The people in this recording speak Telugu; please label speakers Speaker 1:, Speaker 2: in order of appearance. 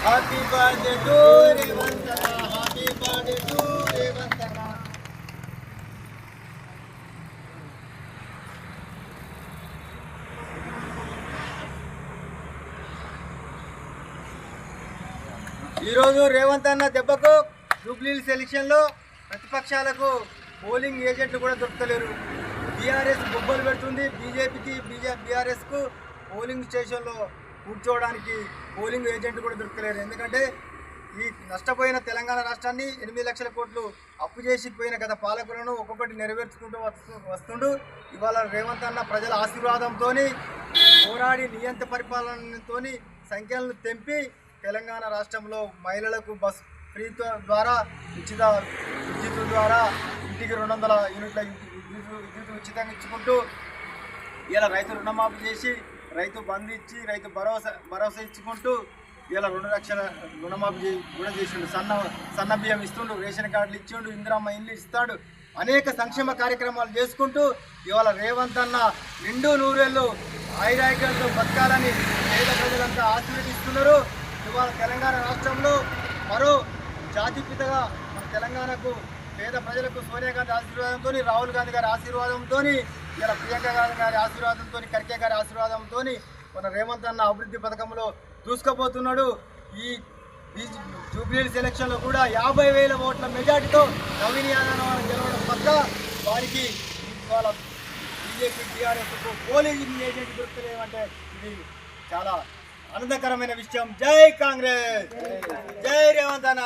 Speaker 1: హ్యాపీ బర్త్డే టు రేవంత్ అన్న, హ్యాపీ బర్త్డే టు రేవంత్ అన్న. ఈరోజు రేవంత్ అన్న దెబ్బకు జూబ్లీహిల్స్ ఎలక్షన్లో ప్రతిపక్షాలకు పోలింగ్ ఏజెంట్లు కూడా దొరకలేరు. బీఆర్ఎస్ బొబ్బలు పెడుతుంది, బీజేపీకి బీఆర్ఎస్కు పోలింగ్ స్టేషన్లో కూర్చోవడానికి పోలింగ్ ఏజెంట్ కూడా దొరకలేరు. ఎందుకంటే ఈ నష్టపోయిన తెలంగాణ రాష్ట్రాన్ని 8 లక్షల కోట్లు అప్పు చేసి పోయిన గత పాలకులను ఒక్కొక్కటి నెరవేర్చుకుంటూ వస్తుండు. ఇవాళ రేవంత్ అన్న ప్రజల ఆశీర్వాదంతో పోరాడి నియంత్ర పరిపాలనతో సంఖ్యలను తెంపి తెలంగాణ రాష్ట్రంలో మహిళలకు బస్ ఫ్రీ ద్వారా ఉచిత విద్యుత్ ద్వారా ఇంటికి 200 యూనిట్ల విద్యుత్ ఉచితంగా ఇచ్చుకుంటూ ఇలా రైతు రుణమాఫీ చేసి రైతు బంధు ఇచ్చి రైతు భరోసా ఇచ్చుకుంటూ ఇలా 2 లక్షల రుణమాఫీ కూడా చేసిండు. సన్న బియ్యం ఇస్తుండు, రేషన్ కార్డులు ఇచ్చిండు, ఇందిరమ్మ ఇల్లు ఇస్తాడు, అనేక సంక్షేమ కార్యక్రమాలు చేసుకుంటూ ఇవాళ రేవంత్ అన్న నిండు నూరేళ్ళు ఆయురారోగ్యాలతో బతకాలని పేద ప్రజలంతా ఆశీర్వదిస్తున్నారు. ఇవాళ తెలంగాణ రాష్ట్రంలో మరో జాతిపితగా మన తెలంగాణకు పేద ప్రజలకు సోనియా గాంధీ ఆశీర్వాదంతో, రాహుల్ గాంధీ గారి ఆశీర్వాదంతో, ఇలా ప్రియాంక గారి ఆశీర్వాదంతో, ఖర్గే గారి ఆశీర్వాదంతో మన రేవంత్ అన్న అభివృద్ధి పథకంలో దూసుకుపోతున్నాడు. ఈ జూబ్లీహిల్స్ ఎలక్షన్లో కూడా 50,000 ఓట్ల మెజార్టీతో నవీన్ యాదవ్ గెలవడం పక్క వారికి ఇవాళ బీజేపీ టీఆర్ఎస్కు పోలింగ్ ఏజెంట్ దొరుకుతలేమంటే ఇది చాలా ఆనందకరమైన విషయం. జై కాంగ్రెస్, జై రేవంత్ అన్న.